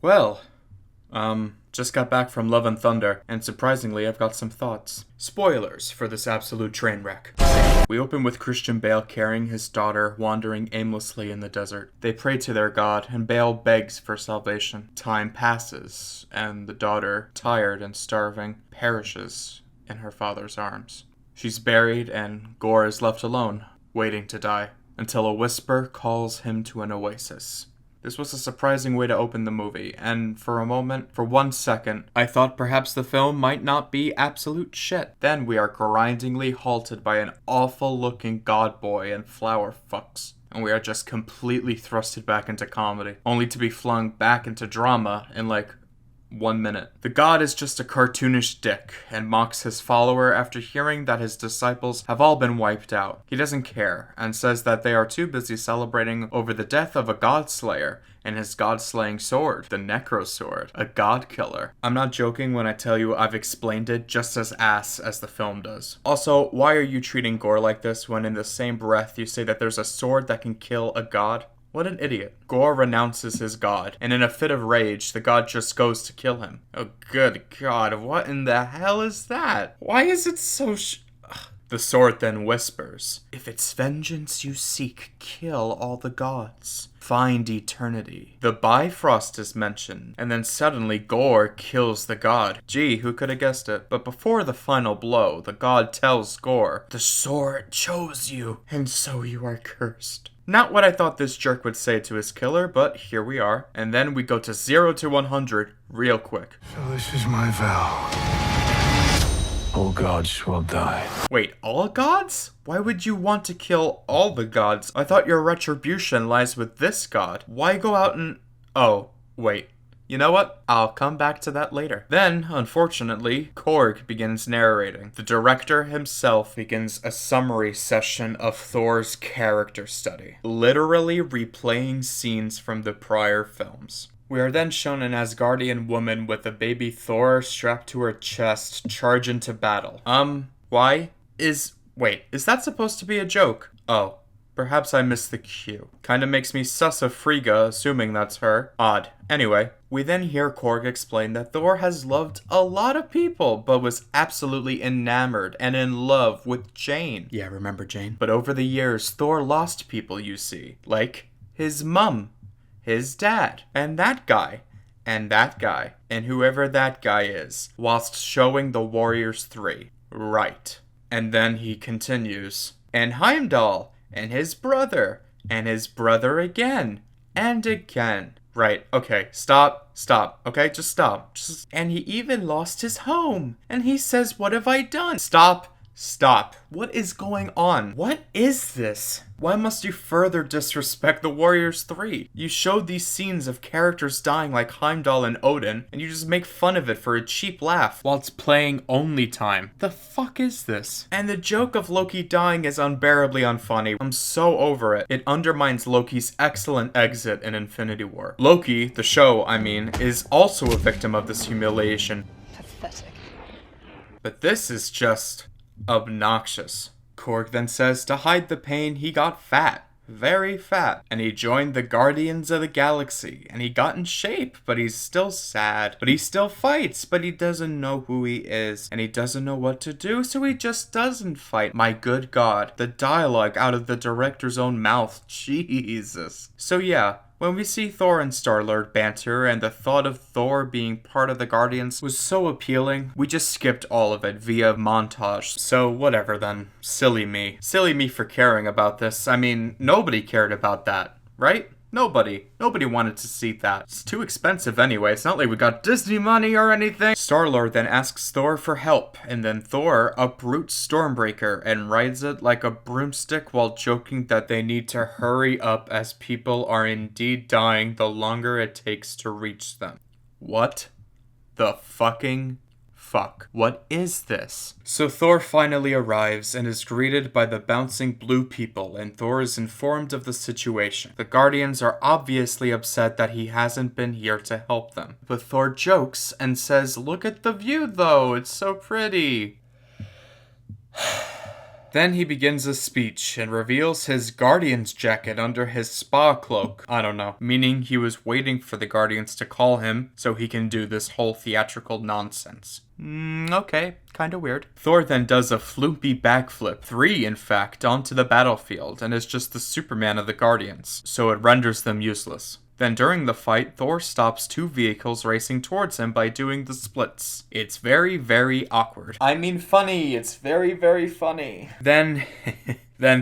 Well, just got back from Love and Thunder, and surprisingly, I've got some thoughts. Spoilers for this absolute train wreck. We open with Christian Bale carrying his daughter, wandering aimlessly in the desert. They pray to their god, and Bale begs for salvation. Time passes, and the daughter, tired and starving, perishes in her father's arms. She's buried, and Gore is left alone, waiting to die, until a whisper calls him to an oasis. This was a surprising way to open the movie, and for a moment, for 1 second, I thought perhaps the film might not be absolute shit. Then we are grindingly halted by an awful-looking god boy and flower fucks, and we are just completely thrusted back into comedy, only to be flung back into drama in 1 minute. The god is just a cartoonish dick and mocks his follower after hearing that his disciples have all been wiped out. He doesn't care and says that they are too busy celebrating over the death of a god slayer and his god-slaying sword, the Necro Sword, a god killer. I'm not joking when I tell you I've explained it just as ass as the film does. Also, why are you treating Gore like this when in the same breath you say that there's a sword that can kill a god? What an idiot. Gore renounces his god, and in a fit of rage, the god just goes to kill him. Oh, good god, what in the hell is that? Why is it so The sword then whispers, "If it's vengeance you seek, kill all the gods. Find eternity." The Bifrost is mentioned, and then suddenly Gore kills the god. Gee, who could have guessed it? But before the final blow, the god tells Gore, "The sword chose you, and so you are cursed." Not what I thought this jerk would say to his killer, but here we are. And then we go to 0 to 100 real quick. So this is my vow. All gods will die. Wait, all gods? Why would you want to kill all the gods? I thought your retribution lies with this god. Why go out and... Oh, wait. You know what? I'll come back to that later. Then, unfortunately, Korg begins narrating. The director himself begins a summary session of Thor's character study, literally replaying scenes from the prior films. We are then shown an Asgardian woman with a baby Thor strapped to her chest charge into battle. Why? Wait, is that supposed to be a joke? Oh. Perhaps I missed the cue. Kinda makes me sus of Frigga, assuming that's her. Odd. Anyway, we then hear Korg explain that Thor has loved a lot of people, but was absolutely enamored and in love with Jane. Yeah, remember Jane? But over the years, Thor lost people, you see. Like his mum, his dad, and that guy, and whoever that guy is, whilst showing the Warriors 3. Right. And then he continues. And Heimdall, and his brother again, and again. Right, okay, stop, okay, just stop. And he even lost his home, and he says, "What have I done?" Stop. What is going on? What is this? Why must you further disrespect the Warriors 3? You showed these scenes of characters dying like Heimdall and Odin, and you just make fun of it for a cheap laugh while it's playing only time. The fuck is this? And the joke of Loki dying is unbearably unfunny. I'm so over it. It undermines Loki's excellent exit in Infinity War. Loki, the show, is also a victim of this humiliation. Pathetic. But this is just... obnoxious. Korg then says to hide the pain he got fat. Very fat. And he joined the Guardians of the Galaxy. And he got in shape, but he's still sad. But he still fights, but he doesn't know who he is. And he doesn't know what to do, so he just doesn't fight. My good God. The dialogue out of the director's own mouth. Jesus. So yeah. When we see Thor and Star-Lord banter and the thought of Thor being part of the Guardians was so appealing, we just skipped all of it via montage. So whatever then. Silly me. Silly me for caring about this. Nobody cared about that, right? Nobody wanted to see that. It's too expensive anyway. It's not like we got Disney money or anything. Star-Lord then asks Thor for help, and then Thor uproots Stormbreaker and rides it like a broomstick while joking that they need to hurry up as people are indeed dying the longer it takes to reach them. What the fucking fuck? What is this? So Thor finally arrives and is greeted by the bouncing blue people, and Thor is informed of the situation. The Guardians are obviously upset that he hasn't been here to help them. But Thor jokes and says, "Look at the view though, it's so pretty." Then he begins a speech and reveals his Guardian's jacket under his spa cloak. I don't know, meaning he was waiting for the Guardians to call him so he can do this whole theatrical nonsense. Okay, kinda weird. Thor then does a floopy backflip, 3 in fact, onto the battlefield and is just the Superman of the Guardians, so it renders them useless. Then during the fight, Thor stops 2 vehicles racing towards him by doing the splits. It's very, very awkward. I mean funny, it's very, very funny. Then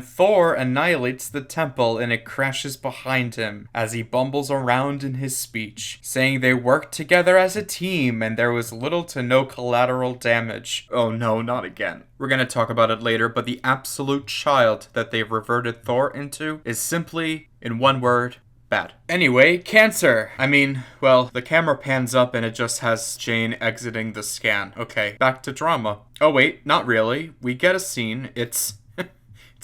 Thor annihilates the temple and it crashes behind him as he bumbles around in his speech, saying they worked together as a team and there was little to no collateral damage. Oh no, not again. We're gonna talk about it later, but the absolute child that they've reverted Thor into is simply, in one word, bad. Anyway, cancer. The camera pans up and it just has Jane exiting the scan. Okay, back to drama. Oh wait, not really. We get a scene. It's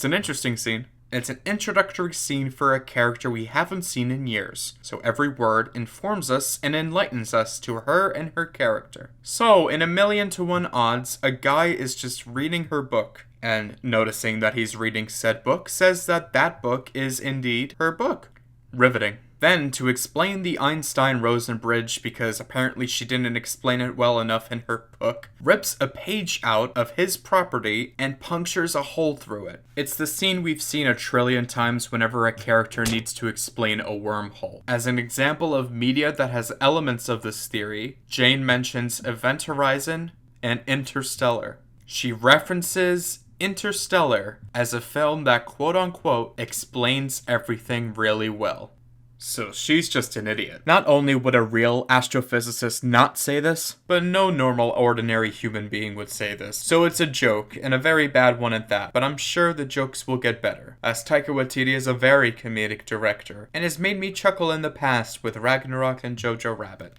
an interesting scene. It's an introductory scene for a character we haven't seen in years, so every word informs us and enlightens us to her and her character. So, in 1,000,000 to 1 odds, a guy is just reading her book, and noticing that he's reading said book, says that that book is indeed her book. Riveting. Then, to explain the Einstein-Rosen bridge, because apparently she didn't explain it well enough in her book, rips a page out of his property and punctures a hole through it. It's the scene we've seen 1,000,000,000,000 times whenever a character needs to explain a wormhole. As an example of media that has elements of this theory, Jane mentions Event Horizon and Interstellar. She references Interstellar as a film that quote-unquote explains everything really well. So she's just an idiot. Not only would a real astrophysicist not say this, but no normal ordinary human being would say this. So it's a joke, and a very bad one at that, but I'm sure the jokes will get better, as Taika Waititi is a very comedic director, and has made me chuckle in the past with Ragnarok and Jojo Rabbit.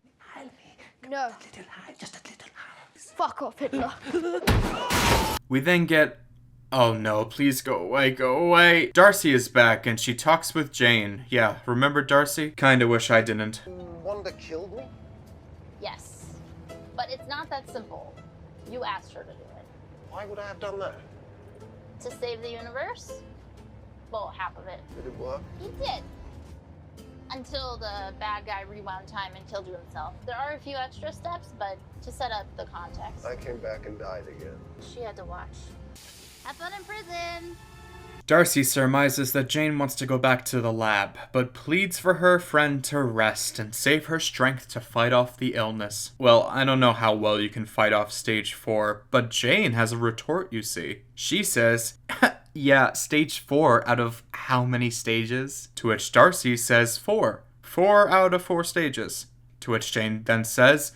No. Just a little. Fuck off, Hitler. We then get... Oh no, please go away, go away. Darcy is back and she talks with Jane. Yeah, remember Darcy? Kinda wish I didn't. Wanda killed me? Yes, but it's not that simple. You asked her to do it. Why would I have done that? To save the universe? Well, half of it. Did it work? He did. Until the bad guy rewound time and killed you himself. There are a few extra steps, but to set up the context. I came back and died again. She had to watch. Have fun in prison! Darcy surmises that Jane wants to go back to the lab, but pleads for her friend to rest and save her strength to fight off the illness. Well, I don't know how well you can fight off stage 4, but Jane has a retort, you see. She says, yeah, stage 4 out of how many stages? To which Darcy says 4. 4 out of 4 stages. To which Jane then says,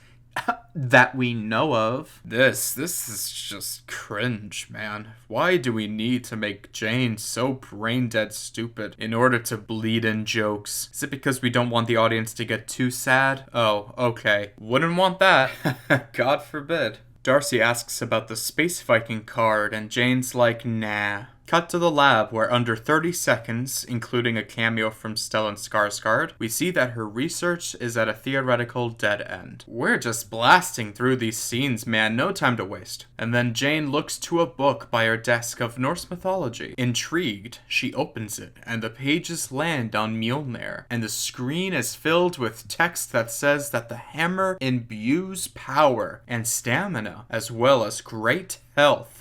that we know of. This is just cringe, man. Why do we need to make Jane so brain-dead stupid in order to bleed in jokes? Is it because we don't want the audience to get too sad? Oh, okay. Wouldn't want that. God forbid. Darcy asks about the Space Viking card, and Jane's like, nah. Cut to the lab, where under 30 seconds, including a cameo from Stellan Skarsgård, we see that her research is at a theoretical dead end. We're just blasting through these scenes, man, no time to waste. And then Jane looks to a book by her desk of Norse mythology. Intrigued, she opens it, and the pages land on Mjolnir, and the screen is filled with text that says that the hammer imbues power and stamina, as well as great health.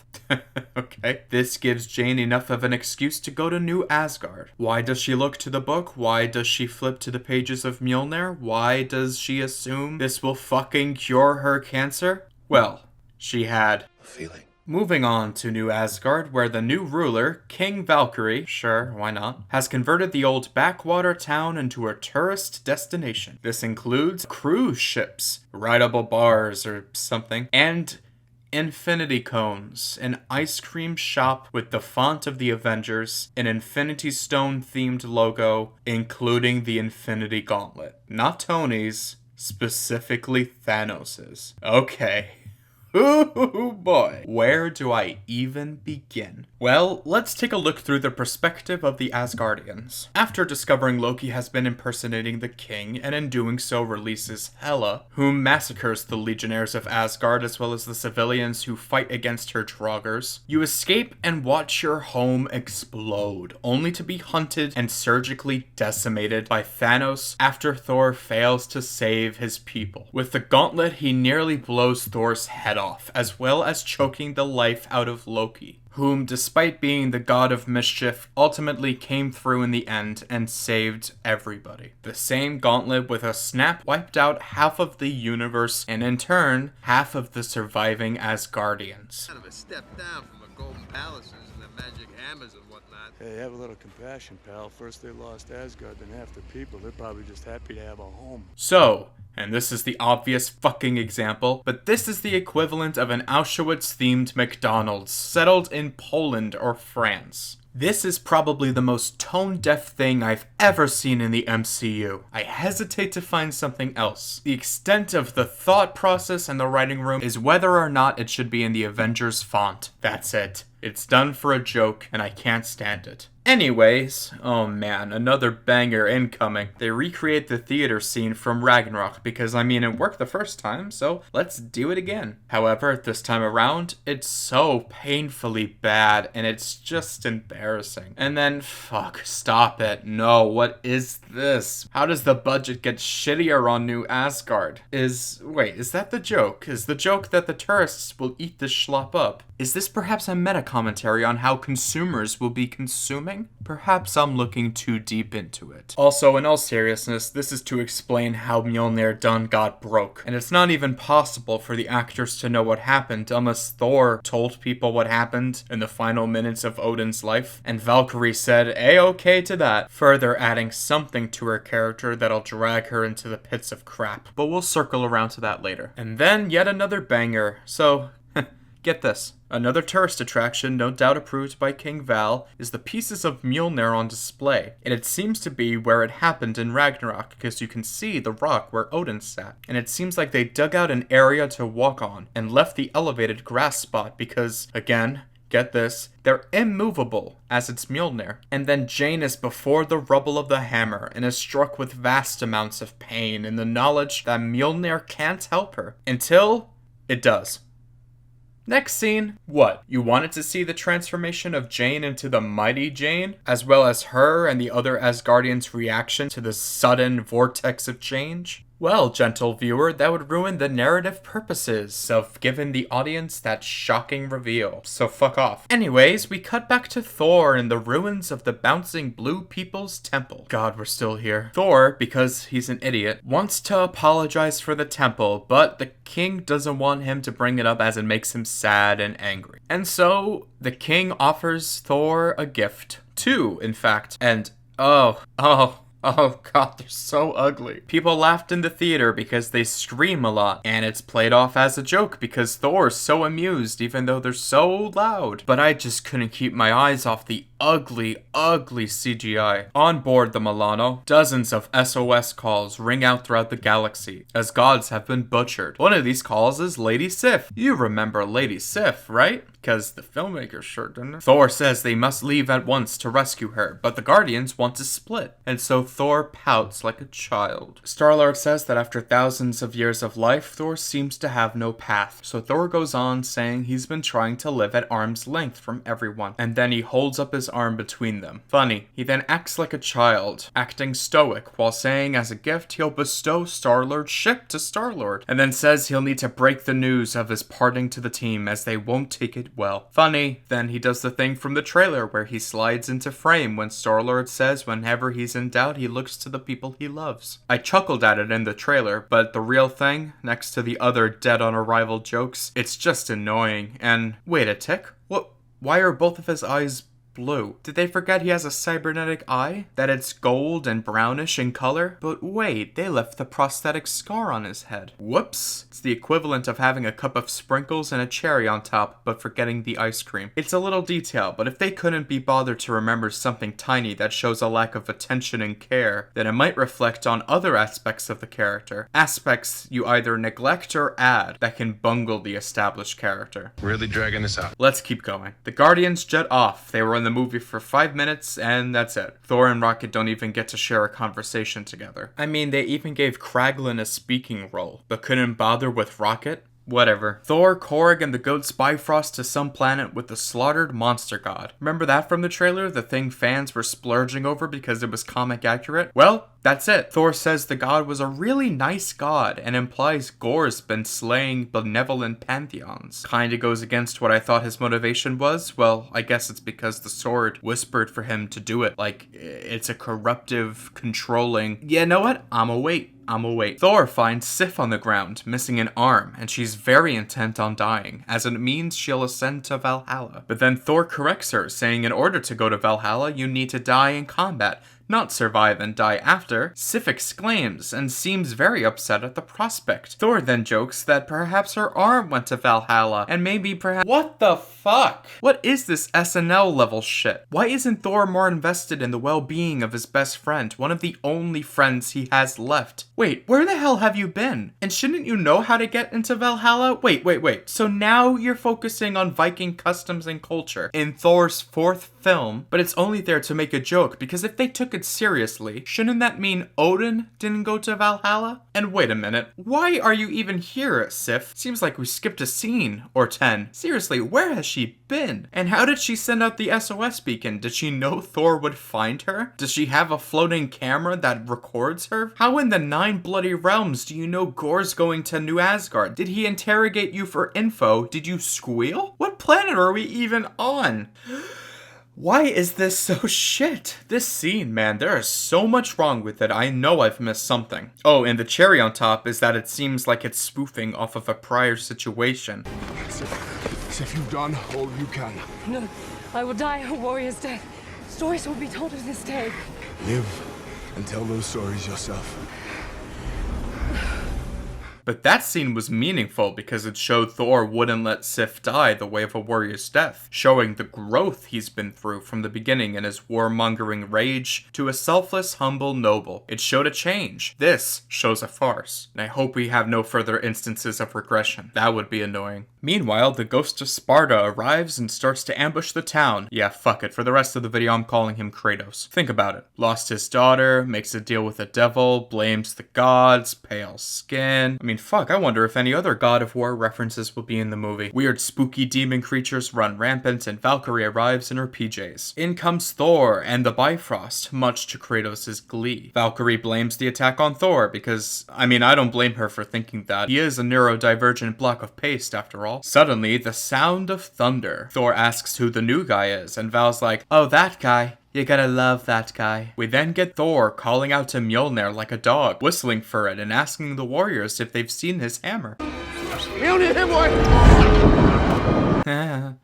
Okay. This gives Jane enough of an excuse to go to New Asgard. Why does she look to the book? Why does she flip to the pages of Mjolnir? Why does she assume this will fucking cure her cancer? Well, she had A feeling. Moving on to New Asgard, where the new ruler, King Valkyrie, sure, why not, has converted the old backwater town into a tourist destination. This includes cruise ships, rideable bars or something, and infinity cones, an ice cream shop with the font of the Avengers, an Infinity Stone themed logo, including the Infinity Gauntlet. Not Tony's, specifically Thanos's. Okay. Ooh boy. Where do I even begin? Well, let's take a look through the perspective of the Asgardians. After discovering Loki has been impersonating the king, and in doing so releases Hela, whom massacres the legionnaires of Asgard as well as the civilians who fight against her Draugrs, you escape and watch your home explode, only to be hunted and surgically decimated by Thanos after Thor fails to save his people. With the gauntlet, he nearly blows Thor's head off, as well as choking the life out of Loki, whom, despite being the god of mischief, ultimately came through in the end and saved everybody. The same gauntlet with a snap wiped out half of the universe and in turn, half of the surviving Asgardians. Kind of a step down from the golden palaces and the magic hammers and whatnot. Hey, have a little compassion, pal. First they lost Asgard, then half the people. They're probably just happy to have a home. So, and this is the obvious fucking example, but this is the equivalent of an Auschwitz-themed McDonald's settled in Poland or France. This is probably the most tone-deaf thing I've ever seen in the MCU. I hesitate to find something else. The extent of the thought process in the writing room is whether or not it should be in the Avengers font. That's it. It's done for a joke, and I can't stand it. Anyways, oh man, another banger incoming. They recreate the theater scene from Ragnarok because, I mean, it worked the first time, so let's do it again. However, this time around, it's so painfully bad, and it's just embarrassing. And then, fuck, stop it. No, what is this? How does the budget get shittier on New Asgard? Is that the joke? Is the joke that the tourists will eat this schlop up? Is this perhaps a meta-commentary on how consumers will be consuming? Perhaps I'm looking too deep into it. Also, in all seriousness, this is to explain how Mjolnir done got broke. And it's not even possible for the actors to know what happened unless Thor told people what happened in the final minutes of Odin's life, and Valkyrie said A-okay to that, further adding something to her character that'll drag her into the pits of crap. But we'll circle around to that later. And then yet another banger, so get this. Another tourist attraction, no doubt approved by King Val, is the pieces of Mjolnir on display. And it seems to be where it happened in Ragnarok, because you can see the rock where Odin sat. And it seems like they dug out an area to walk on, and left the elevated grass spot because, again, get this, they're immovable, as it's Mjolnir. And then Jane is before the rubble of the hammer, and is struck with vast amounts of pain in the knowledge that Mjolnir can't help her. Until it does. Next scene. What? You wanted to see the transformation of Jane into the Mighty Jane? As well as her and the other Asgardians' reaction to the sudden vortex of change? Well, gentle viewer, that would ruin the narrative purposes of giving the audience that shocking reveal. So fuck off. Anyways, we cut back to Thor in the ruins of the bouncing blue people's temple. God, we're still here. Thor, because he's an idiot, wants to apologize for the temple, but the king doesn't want him to bring it up as it makes him sad and angry. And so, the king offers Thor a gift. Two, in fact. And, oh god, they're so ugly. People laughed in the theater because they scream a lot, and it's played off as a joke because Thor's so amused even though they're so loud. But I just couldn't keep my eyes off the ugly CGI. On board the Milano, dozens of SOS calls ring out throughout the galaxy as gods have been butchered. One of these calls is Lady Sif. You remember Lady Sif, right? Because the filmmakers sure didn't. Thor says they must leave at once to rescue her, but the Guardians want to split, and so Thor pouts like a child. Star-Lord says that after thousands of years of life, Thor seems to have no path, so Thor goes on saying he's been trying to live at arm's length from everyone, and then he holds up his arm between them. Funny, he then acts like a child, acting stoic, while saying as a gift he'll bestow Star-Lord's ship to Star-Lord, and then says he'll need to break the news of his parting to the team as they won't take it well. Funny, then he does the thing from the trailer where he slides into frame when Star-Lord says whenever he's in doubt he looks to the people he loves. I chuckled at it in the trailer, but the real thing, next to the other dead on arrival jokes, it's just annoying. And wait a tick, what? Why are both of his eyes blue. Did they forget he has a cybernetic eye? That it's gold and brownish in color? But wait, they left the prosthetic scar on his head. Whoops. It's the equivalent of having a cup of sprinkles and a cherry on top, but forgetting the ice cream. It's a little detail, but if they couldn't be bothered to remember something tiny that shows a lack of attention and care, then it might reflect on other aspects of the character. Aspects you either neglect or add that can bungle the established character. Really dragging this out. Let's keep going. The Guardians jet off. They were in the movie for 5 minutes, and that's it. Thor and Rocket don't even get to share a conversation together. I mean, they even gave Kraglin a speaking role, but couldn't bother with Rocket? Whatever. Thor, Korg, and the goats Bifrost to some planet with the slaughtered monster god. Remember that from the trailer? The thing fans were splurging over because it was comic accurate? Well, that's it. Thor says the god was a really nice god and implies Gore's been slaying benevolent pantheons. Kinda goes against what I thought his motivation was. Well, I guess it's because the sword whispered for him to do it. Like, it's a corruptive, controlling... You know what? I'ma wait. Thor finds Sif on the ground, missing an arm, and she's very intent on dying, as it means she'll ascend to Valhalla. But then Thor corrects her, saying in order to go to Valhalla, you need to die in combat, not survive and die after. Sif exclaims and seems very upset at the prospect. Thor then jokes that perhaps her arm went to Valhalla and maybe perhaps— What the fuck? What is this SNL level shit? Why isn't Thor more invested in the well-being of his best friend, one of the only friends he has left? Wait, where the hell have you been? And shouldn't you know how to get into Valhalla? Wait. So now you're focusing on Viking customs and culture in Thor's 4th film, but it's only there to make a joke, because if they took it seriously, shouldn't that mean Odin didn't go to Valhalla? And wait a minute, why are you even here, Sif? Seems like we skipped a scene or 10. Seriously, where has she been? And how did she send out the SOS beacon? Did she know Thor would find her? Does she have a floating camera that records her? How in the 9 bloody realms do you know Gore's going to New Asgard? Did he interrogate you for info? Did you squeal? What planet are we even on? Why is this so shit? This scene, man, there is so much wrong with it. I know I've missed something. Oh, and the cherry on top is that it seems like it's spoofing off of a prior situation. Sif, you've done all you can. No, I will die a warrior's death. Stories will be told of this day. Live and tell those stories yourself. But that scene was meaningful because it showed Thor wouldn't let Sif die the way of a warrior's death, showing the growth he's been through from the beginning in his warmongering rage to a selfless, humble noble. It showed a change. This shows a farce, and I hope we have no further instances of regression. That would be annoying. Meanwhile, the ghost of Sparta arrives and starts to ambush the town. Yeah, fuck it. For the rest of the video, I'm calling him Kratos. Think about it. Lost his daughter, makes a deal with the devil, blames the gods, pale skin. I mean, fuck, I wonder if any other God of War references will be in the movie. Weird spooky demon creatures run rampant and Valkyrie arrives in her PJs. In comes Thor and the Bifrost, much to Kratos' glee. Valkyrie blames the attack on Thor because, I mean, I don't blame her for thinking that. He is a neurodivergent block of paste after all. Suddenly, the sound of thunder. Thor asks who the new guy is and Val's like, oh, that guy. You gotta love that guy. We then get Thor calling out to Mjolnir like a dog, whistling for it and asking the warriors if they've seen his hammer. Mjolnir, him, boy!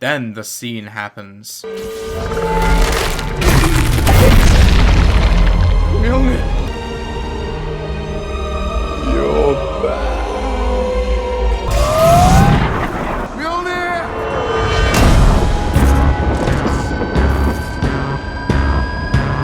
Then the scene happens. Mjolnir! You're back!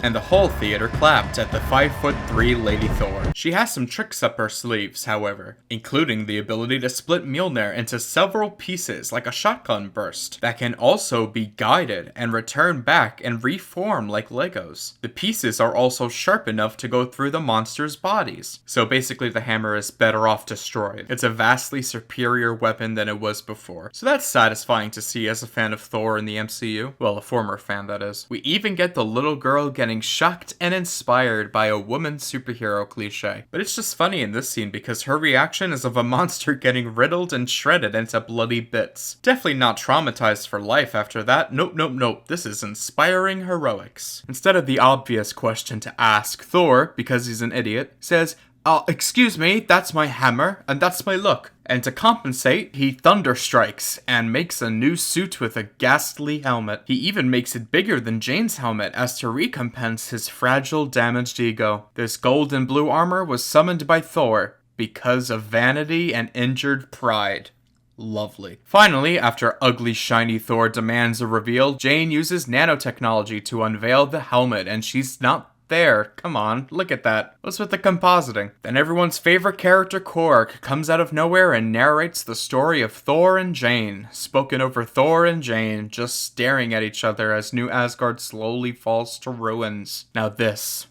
And the whole theater clapped at the 5'3" Lady Thor. She has some tricks up her sleeves, however, including the ability to split Mjolnir into several pieces like a shotgun burst that can also be guided and return back and reform like Legos. The pieces are also sharp enough to go through the monsters' bodies. So basically the hammer is better off destroyed. It's a vastly superior weapon than it was before. So that's satisfying to see as a fan of Thor in the MCU. Well, a former fan, that is. We even get the little girl getting shocked and inspired by a woman superhero cliche. But it's just funny in this scene because her reaction is of a monster getting riddled and shredded into bloody bits. Definitely not traumatized for life after that. Nope. This is inspiring heroics. Instead of the obvious question to ask, Thor, because he's an idiot, says, Excuse me, that's my hammer, and that's my look. And to compensate, he thunder strikes and makes a new suit with a ghastly helmet. He even makes it bigger than Jane's helmet as to recompense his fragile, damaged ego. This gold and blue armor was summoned by Thor because of vanity and injured pride. Lovely. Finally, after ugly shiny Thor demands a reveal, Jane uses nanotechnology to unveil the helmet, and she's not there. Come on, look at that. What's with the compositing? Then everyone's favorite character, Korg, comes out of nowhere and narrates the story of Thor and Jane, spoken over Thor and Jane, just staring at each other as New Asgard slowly falls to ruins. Now this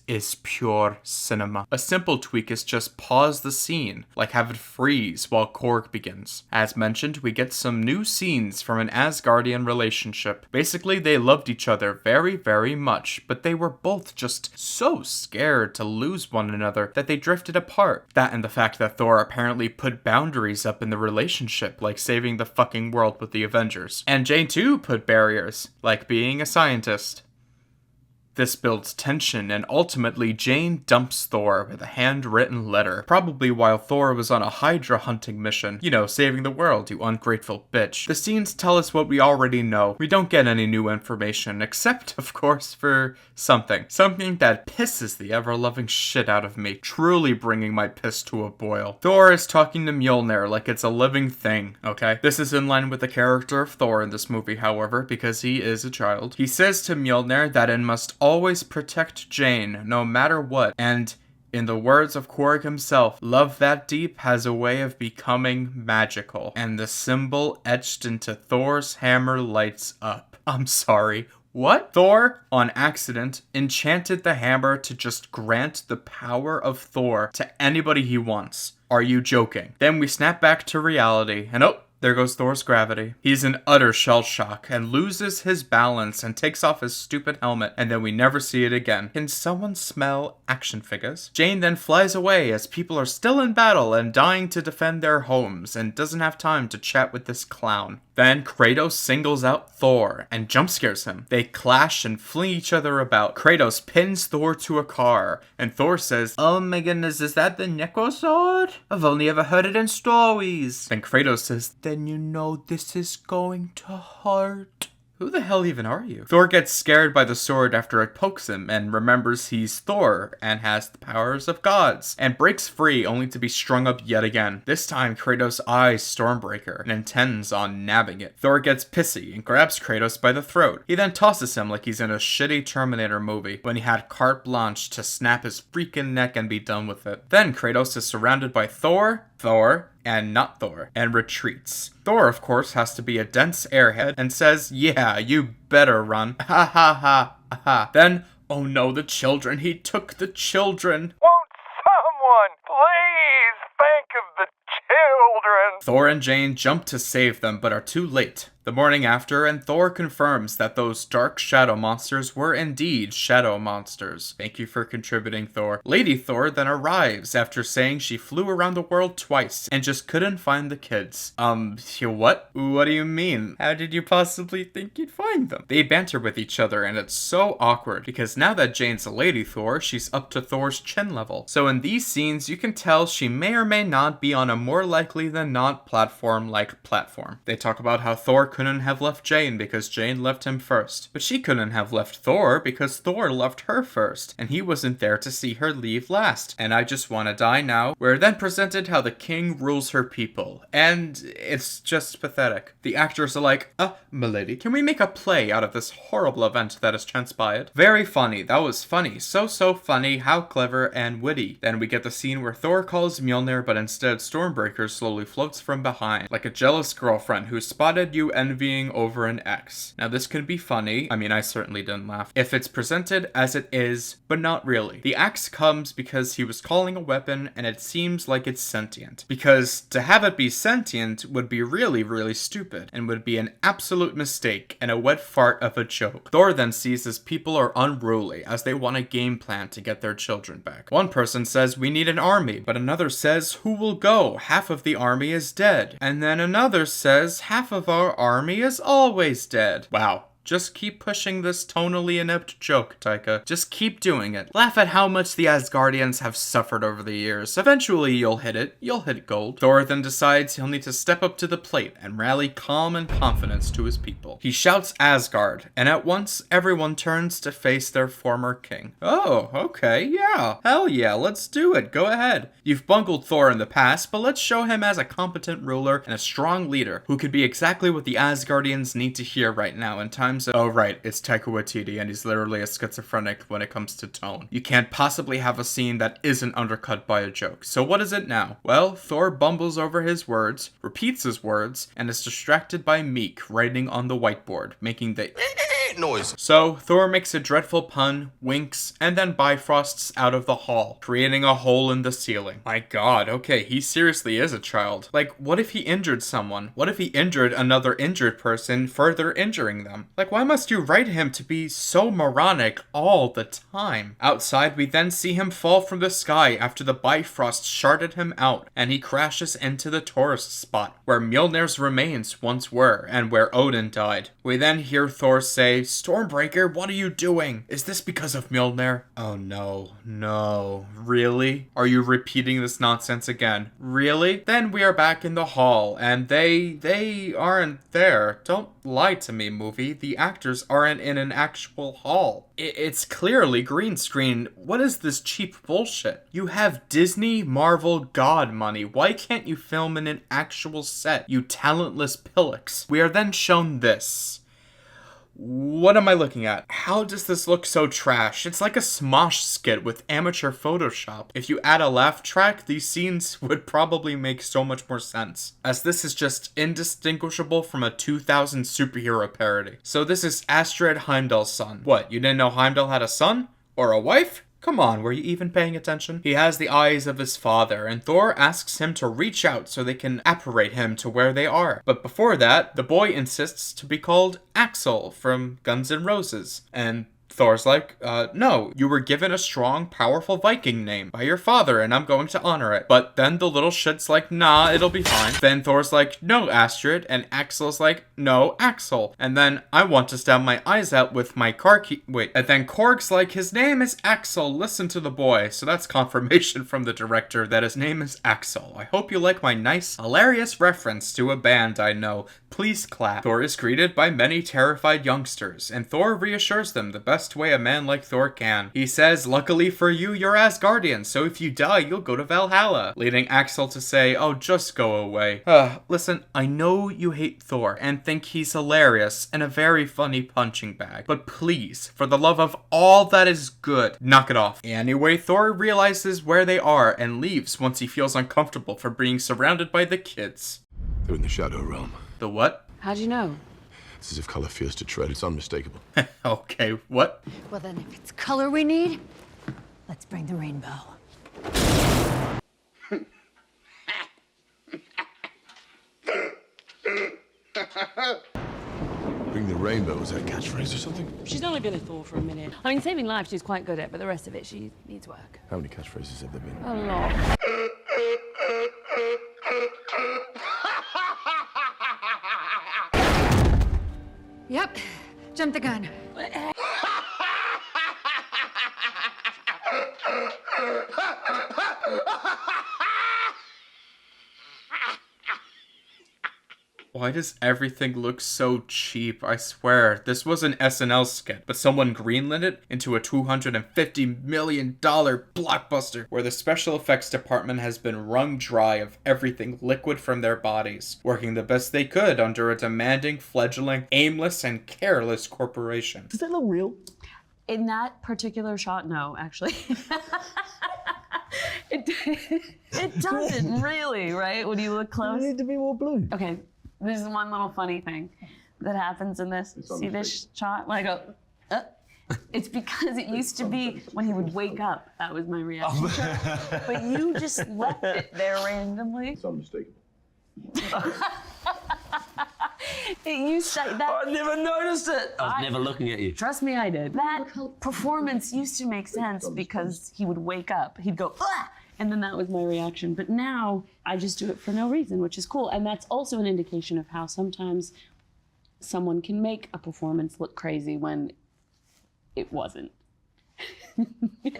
is pure cinema. A simple tweak is just pause the scene, like have it freeze while Korg begins. As mentioned, we get some new scenes from an Asgardian relationship. Basically, they loved each other very, very much, but they were both just so scared to lose one another that they drifted apart. That and the fact that Thor apparently put boundaries up in the relationship, like saving the fucking world with the Avengers. And Jane too put barriers, like being a scientist. This builds tension, and ultimately Jane dumps Thor with a handwritten letter, probably while Thor was on a Hydra hunting mission. You know, saving the world, you ungrateful bitch. The scenes tell us what we already know. We don't get any new information, except, of course, for something. Something that pisses the ever-loving shit out of me, truly bringing my piss to a boil. Thor is talking to Mjolnir like it's a living thing, okay? This is in line with the character of Thor in this movie, however, because he is a child. He says to Mjolnir that it must always protect Jane, no matter what, and in the words of Korg himself, love that deep has a way of becoming magical, and the symbol etched into Thor's hammer lights up. I'm sorry, what? Thor, on accident, enchanted the hammer to just grant the power of Thor to anybody he wants. Are you joking? Then we snap back to reality, and there goes Thor's gravity. He's in utter shell shock and loses his balance and takes off his stupid helmet, and then we never see it again. Can someone smell action figures? Jane then flies away as people are still in battle and dying to defend their homes and doesn't have time to chat with this clown. Then Kratos singles out Thor and jump scares him. They clash and fling each other about. Kratos pins Thor to a car, and Thor says, "Oh my goodness, is that the Necro Sword? I've only ever heard it in stories." Then Kratos says, "Then you know this is going to hurt." Who the hell even are you? Thor gets scared by the sword after it pokes him and remembers he's Thor and has the powers of gods, and breaks free only to be strung up yet again. This time Kratos eyes Stormbreaker and intends on nabbing it. Thor gets pissy and grabs Kratos by the throat. He then tosses him like he's in a shitty Terminator movie when he had carte blanche to snap his freaking neck and be done with it. Then Kratos is surrounded by Thor, and not Thor, and retreats. Thor, of course, has to be a dense airhead and says, "Yeah, you better run." Ha ha ha ha. Then, oh no, the children. He took the children. Won't someone please think of the children? Thor and Jane jump to save them, but are too late. The morning after, and Thor confirms that those dark shadow monsters were indeed shadow monsters. Thank you for contributing, Thor. Lady Thor then arrives after saying she flew around the world twice and just couldn't find the kids. What? What do you mean? How did you possibly think you'd find them? They banter with each other, and it's so awkward because now that Jane's a Lady Thor, she's up to Thor's chin level. So in these scenes, you can tell she may or may not be on a more likely than not platform like platform. They talk about how Thor couldn't have left Jane because Jane left him first. But she couldn't have left Thor because Thor left her first, and he wasn't there to see her leave last. And I Just Wanna Die Now, we're then presented how the king rules her people, and it's just pathetic. The actors are like, milady, can we make a play out of this horrible event that has transpired? Very funny, that was funny, so funny, how clever and witty. Then we get the scene where Thor calls Mjolnir, but instead Stormbreaker slowly floats from behind, like a jealous girlfriend who spotted you envying over an ex. Now this can be funny, I mean I certainly didn't laugh, if it's presented as it is, but not really. The axe comes because he was calling a weapon and it seems like it's sentient. Because to have it be sentient would be really stupid and would be an absolute mistake and a wet fart of a joke. Thor then sees his people are unruly as they want a game plan to get their children back. One person says we need an army, but another says who will go? Half of the army is dead. And then another says half of our army is always dead. Wow. Just keep pushing this tonally inept joke, Taika. Just keep doing it. Laugh at how much the Asgardians have suffered over the years. Eventually you'll hit it. You'll hit gold. Thor then decides he'll need to step up to the plate and rally calm and confidence to his people. He shouts Asgard, and at once everyone turns to face their former king. Oh, okay, yeah. Hell yeah, let's do it. Go ahead. You've bungled Thor in the past, but let's show him as a competent ruler and a strong leader who could be exactly what the Asgardians need to hear right now in times of— oh right, it's Taika Waititi and he's literally a schizophrenic when it comes to tone. You can't possibly have a scene that isn't undercut by a joke. So what is it now? Well, Thor bumbles over his words, repeats his words, and is distracted by Meek writing on the whiteboard, making the noise. So Thor makes a dreadful pun, winks, and then bifrosts out of the hall, creating a hole in the ceiling. My god, okay, he seriously is a child. Like, what if he injured someone? What if he injured another injured person, further injuring them? Like, why must you write him to be so moronic all the time? Outside, we then see him fall from the sky after the Bifrost sharded him out, and he crashes into the tourist spot, where Mjolnir's remains once were, and where Odin died. We then hear Thor say, Stormbreaker, what are you doing? Is this because of Mjolnir? Oh no, really? Are you repeating this nonsense again? Really? Then we are back in the hall, and they aren't there. Don't lie to me, movie. The actors aren't in an actual hall. It's clearly green screen. What is this cheap bullshit? You have Disney, Marvel, God money. Why can't you film in an actual set, you talentless pillocks? We are then shown this. What am I looking at? How does this look so trash? It's like a Smosh skit with amateur Photoshop. If you add a laugh track, these scenes would probably make so much more sense, as this is just indistinguishable from a 2000 superhero parody. So this is Astrid Heimdall's son. What, you didn't know Heimdall had a son? Or a wife? Come on, were you even paying attention? He has the eyes of his father, and Thor asks him to reach out so they can apparate him to where they are. But before that, the boy insists to be called Axel from Guns N' Roses. And Thor's like, no, you were given a strong, powerful Viking name by your father, and I'm going to honor it. But then the little shit's like, nah, it'll be fine. Then Thor's like, no, Astrid, and Axel's like, no, Axel. And then I want to stab my eyes out with my car key. Wait, and then Korg's like, his name is Axel, listen to the boy. So that's confirmation from the director that his name is Axel. I hope you like my nice, hilarious reference to a band I know. Please clap. Thor is greeted by many terrified youngsters, and Thor reassures them the best way a man like Thor can. He says, luckily for you, you're Asgardian, so if you die, you'll go to Valhalla, leading Axel to say, oh, just go away. Listen, I know you hate Thor and think he's hilarious and a very funny punching bag, but please, for the love of all that is good, knock it off. Anyway, Thor realizes where they are and leaves once he feels uncomfortable for being surrounded by the kids. They're in the Shadow Realm. The what? How'd you know? It's as if color fears to tread. It's unmistakable. Okay, what? Well then, if it's color we need, let's bring the rainbow. Bring the rainbow. Was that a catchphrase or something? She's only been a Thor for a minute. I mean, saving lives she's quite good at, but the rest of it, she needs work. How many catchphrases have there been? A lot. Yep, jump the gun. Why does everything look so cheap? I swear, this was an SNL skit, but someone greenlit it into a $250 million blockbuster where the special effects department has been wrung dry of everything liquid from their bodies, working the best they could under a demanding, fledgling, aimless, and careless corporation. Does that look real? In that particular shot, no, actually. It doesn't really, right? When you look close. You need to be more blue. Okay. This is one little funny thing that happens in this. See this shot? When I go, it's because it used to be when he would wake up. That was my reaction. But you just left it there randomly. It's unmistakable. It used to, that, I never noticed it. I was never looking at you. Trust me, I did. That performance used to make sense because he would wake up. He'd go, ah! And then that was my reaction. But now I just do it for no reason, which is cool. And that's also an indication of how sometimes someone can make a performance look crazy when it wasn't.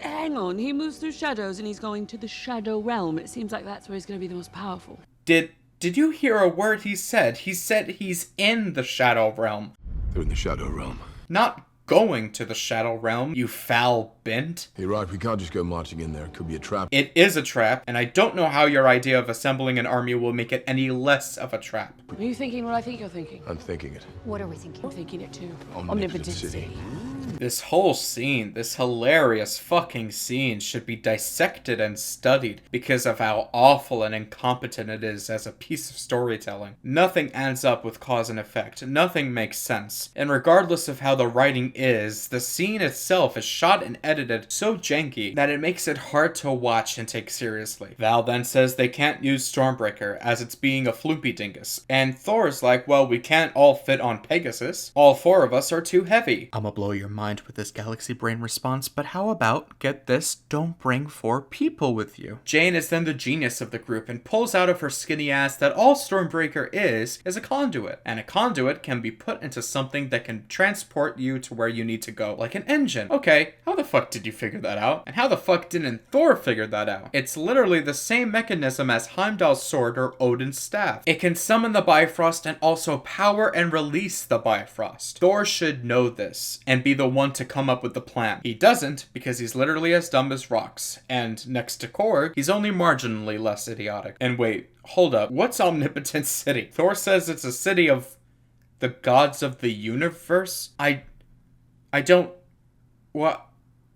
Hang on, he moves through shadows and he's going to the shadow realm. It seems like that's where he's going to be the most powerful. Did you hear a word he said? He said he's in the shadow realm. They're in the shadow realm. Not going to the shadow realm, you foul bint. You're right, we can't just go marching in there. It could be a trap. It is a trap, and I don't know how your idea of assembling an army will make it any less of a trap. Are you thinking what I think you're thinking? I'm thinking it. What are we thinking? I'm thinking it too. Omnipotent City. This whole scene, this hilarious fucking scene, should be dissected and studied because of how awful and incompetent it is as a piece of storytelling. Nothing adds up with cause and effect. Nothing makes sense. And regardless of how the writing is, the scene itself is shot and edited so janky that it makes it hard to watch and take seriously. Val then says they can't use Stormbreaker as it's being a floopy dingus. And Thor's like, well, we can't all fit on Pegasus. All 4 of us are too heavy. I'ma blow your mind with this galaxy brain response, but how about, get this, don't bring 4 people with you. Jane is then the genius of the group and pulls out of her skinny ass that all Stormbreaker is a conduit. And a conduit can be put into something that can transport you to where you need to go, like an engine. Okay, how the fuck did you figure that out? And how the fuck didn't Thor figure that out? It's literally the same mechanism as Heimdall's sword or Odin's staff. It can summon the Bifrost and also power and release the Bifrost. Thor should know this and be the one to come up with the plan. He doesn't because he's literally as dumb as rocks. And next to Korg, he's only marginally less idiotic. And wait, hold up. What's Omnipotent City? Thor says it's a city of the gods of the universe? I don't... What?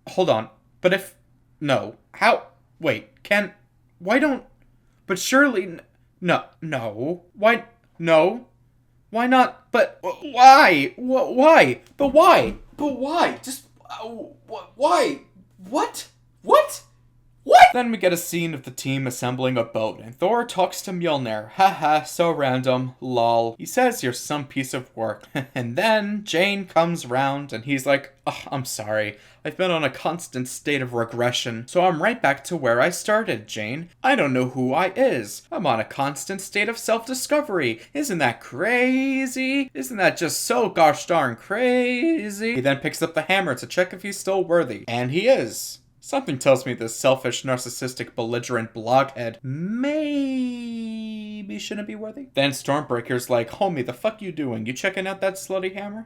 Hold on. But if... No. How? Wait. Why don't... But surely... No. Why... No. Why not? But... Why? Why? But why? But why? Just... why? What? Then we get a scene of the team assembling a boat, and Thor talks to Mjolnir. Haha, so random. Lol. He says you're some piece of work. And then Jane comes round, and he's like, oh, I'm sorry. I've been on a constant state of regression, so I'm right back to where I started, Jane. I don't know who I is. I'm on a constant state of self-discovery. Isn't that crazy? Isn't that just so gosh darn crazy? He then picks up the hammer to check if he's still worthy. And he is. Something tells me this selfish, narcissistic, belligerent blockhead maybe shouldn't be worthy. Then Stormbreaker's like, homie, the fuck you doing? You checking out that slutty hammer?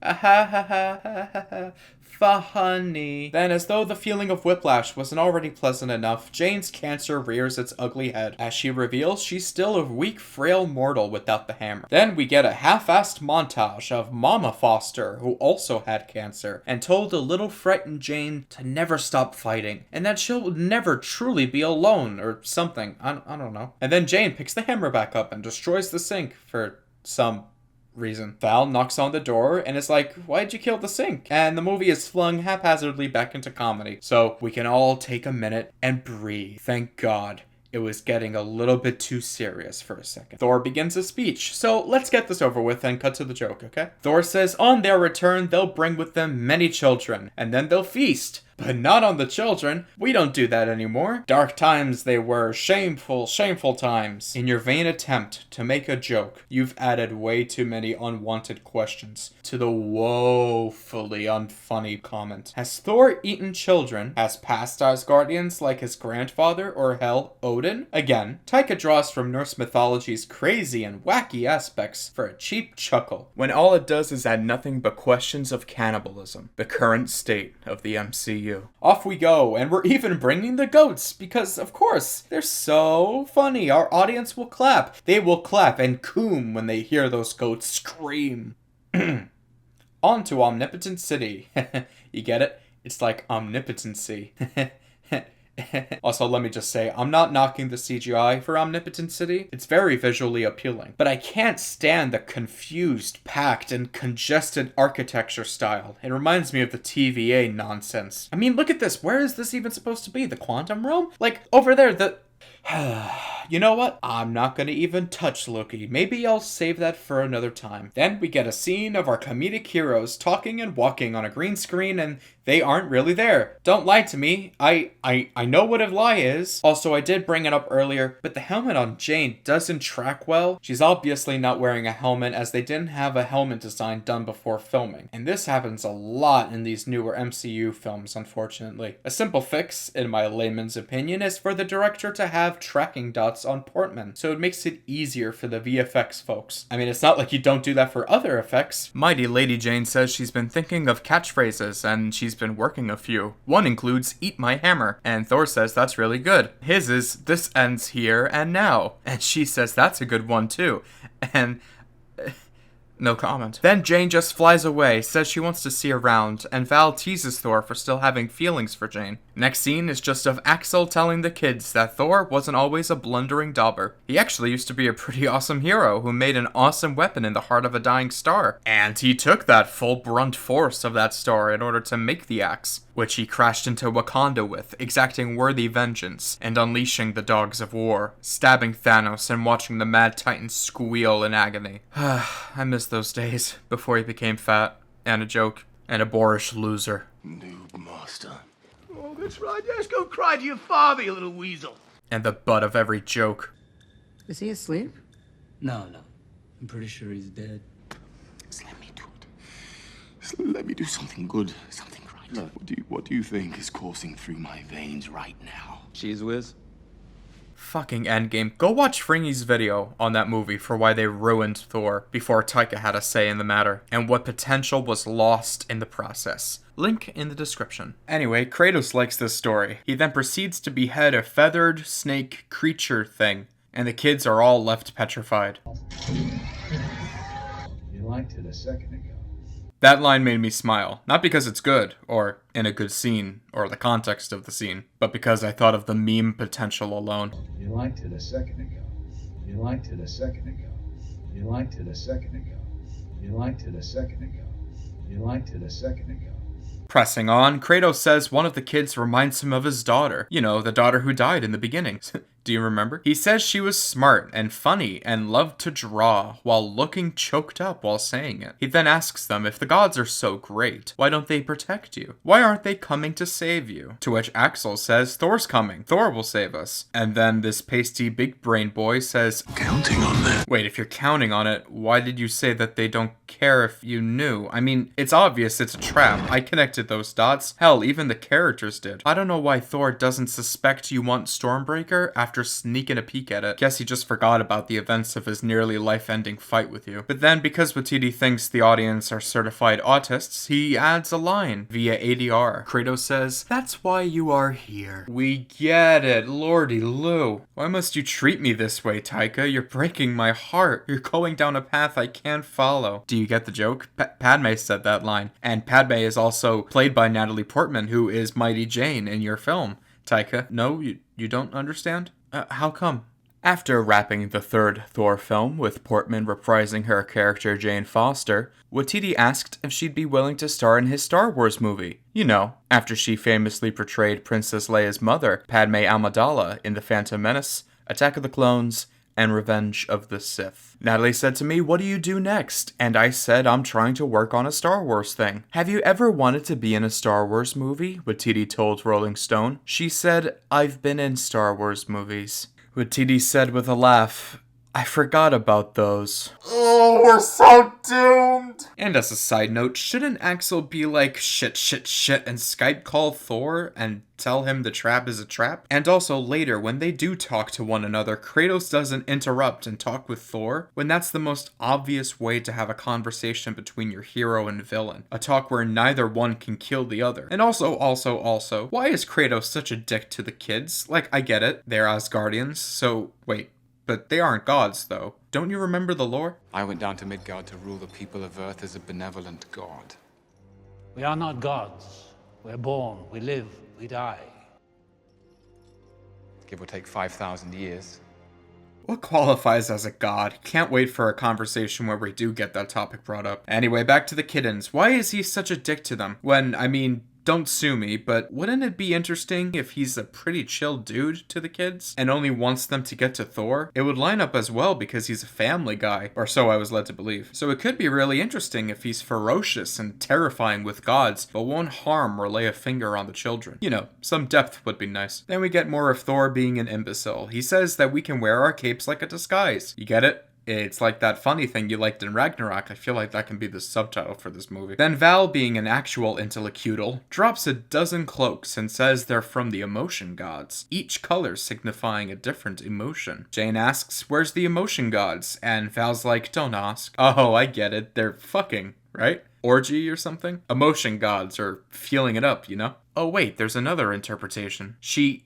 Funny. Then, as though the feeling of whiplash wasn't already pleasant enough, Jane's cancer rears its ugly head. As she reveals, she's still a weak, frail mortal without the hammer. Then we get a half-assed montage of Mama Foster, who also had cancer, and told a little frightened Jane to never stop fighting, and that she'll never truly be alone, or something. I don't know. And then Jane picks the hammer back up and destroys the sink for some reason. Val knocks on the door and is like, why'd you kill the sink? And the movie is flung haphazardly back into comedy. So we can all take a minute and breathe. Thank God. It was getting a little bit too serious for a second. Thor begins his speech. So let's get this over with and cut to the joke, okay? Thor says on their return, they'll bring with them many children, and then they'll feast. But not on the children. We don't do that anymore. Dark times they were. Shameful times. In your vain attempt to make a joke, you've added way too many unwanted questions to the woefully unfunny comment. Has Thor eaten children? Has past Asgardians like his grandfather or hell, Odin? Again, Taika draws from Norse mythology's crazy and wacky aspects for a cheap chuckle, when all it does is add nothing but questions of cannibalism, the current state of the MCU. Off we go, and we're even bringing the goats, because, of course, they're so funny. Our audience will clap. They will clap and coom when they hear those goats scream. On to Omnipotent City. You get it? It's like omnipotency. Also, let me just say, I'm not knocking the CGI for Omnipotent City. It's very visually appealing. But I can't stand the confused, packed, and congested architecture style. It reminds me of the TVA nonsense. I mean, look at this. Where is this even supposed to be? The quantum realm? Like, over there, You know what? I'm not gonna even touch Loki. Maybe I'll save that for another time. Then we get a scene of our comedic heroes talking and walking on a green screen, and they aren't really there. Don't lie to me. I know what a lie is. Also, I did bring it up earlier, but the helmet on Jane doesn't track well. She's obviously not wearing a helmet, as they didn't have a helmet design done before filming. And this happens a lot in these newer MCU films, unfortunately. A simple fix, in my layman's opinion, is for the director to have tracking dots on Portman, so it makes it easier for the VFX folks. I mean, it's not like you don't do that for other effects. Mighty Lady Jane says she's been thinking of catchphrases, and she's been working a few. One includes, "Eat my hammer," and Thor says that's really good. His is, "This ends here and now," and she says that's a good one too. And no comment. Then Jane just flies away, says she wants to see around, and Val teases Thor for still having feelings for Jane. Next scene is just of Axel telling the kids that Thor wasn't always a blundering dauber. He actually used to be a pretty awesome hero who made an awesome weapon in the heart of a dying star. And he took that full brunt force of that star in order to make the axe, which he crashed into Wakanda with, exacting worthy vengeance, and unleashing the dogs of war, stabbing Thanos and watching the Mad Titan squeal in agony. I miss those days, before he became fat, and a joke, and a boorish loser. Noob master. Oh, that's right. Yes, go cry to your father, you little weasel. And the butt of every joke. Is he asleep? No. I'm pretty sure he's dead. Just let me do it. Just let me do something good, something right. What do you think is coursing through my veins right now? Cheese whiz? Fucking Endgame. Go watch Fringy's video on that movie for why they ruined Thor before Taika had a say in the matter, and what potential was lost in the process. Link in the description. Anyway, Kratos likes this story. He then proceeds to behead a feathered snake creature thing, and the kids are all left petrified. You liked it a second ago. That line made me smile, not because it's good, or in a good scene, or the context of the scene, but because I thought of the meme potential alone. You liked it a second ago. You liked it a second ago. You liked it a second ago. You liked it a second ago. You liked it a second ago. Pressing on, Kratos says one of the kids reminds him of his daughter. You know, the daughter who died in the beginning. Do you remember? He says she was smart and funny and loved to draw while looking choked up while saying it. He then asks them, if the gods are so great, why don't they protect you? Why aren't they coming to save you? To which Axel says, Thor's coming. Thor will save us. And then this pasty big brain boy says, counting on that. Wait, if you're counting on it, why did you say that they don't care if you knew? I mean, it's obvious it's a trap. I connected those dots. Hell, even the characters did. I don't know why Thor doesn't suspect you want Stormbreaker after sneaking a peek at it. Guess he just forgot about the events of his nearly life-ending fight with you. But then, because Watiti thinks the audience are certified autists, he adds a line via ADR. Kratos says, that's why you are here. We get it, Lordy Lou. Why must you treat me this way, Taika? You're breaking my heart. You're going down a path I can't follow. Do you get the joke? Padme said that line. And Padme is also played by Natalie Portman, who is Mighty Jane in your film. Taika, no, you don't understand? How come? After wrapping the third Thor film with Portman reprising her character Jane Foster, Watiti asked if she'd be willing to star in his Star Wars movie. You know, after she famously portrayed Princess Leia's mother, Padme Amidala, in The Phantom Menace, Attack of the Clones, and Revenge of the Sith. Natalie said to me, what do you do next? And I said, I'm trying to work on a Star Wars thing. Have you ever wanted to be in a Star Wars movie? Watiti told Rolling Stone. She said, I've been in Star Wars movies. Watiti said with a laugh, I forgot about those. Oh, we're so doomed! And as a side note, shouldn't Axel be like, shit, and Skype call Thor and tell him the trap is a trap? And also later, when they do talk to one another, Kratos doesn't interrupt and talk with Thor, when that's the most obvious way to have a conversation between your hero and villain. A talk where neither one can kill the other. And also, why is Kratos such a dick to the kids? Like, I get it, they're Asgardians, so, wait. But they aren't gods, though. Don't you remember the lore? I went down to Midgard to rule the people of Earth as a benevolent god. We are not gods. We're born, we live, we die. Give or take 5,000 years. What qualifies as a god? Can't wait for a conversation where we do get that topic brought up. Anyway, back to the kittens. Why is he such a dick to them? When, I mean, don't sue me, but wouldn't it be interesting if he's a pretty chill dude to the kids and only wants them to get to Thor? It would line up as well because he's a family guy, or so I was led to believe. So it could be really interesting if he's ferocious and terrifying with gods, but won't harm or lay a finger on the children. You know, some depth would be nice. Then we get more of Thor being an imbecile. He says that we can wear our capes like a disguise. You get it? It's like that funny thing you liked in Ragnarok. I feel like that can be the subtitle for this movie. Then Val, being an actual intellectual, drops a dozen cloaks and says they're from the emotion gods, each color signifying a different emotion. Jane asks, where's the emotion gods? And Val's like, don't ask. Oh, I get it. They're fucking, right? Orgy or something? Emotion gods, or feeling it up, you know? Oh wait, there's another interpretation. She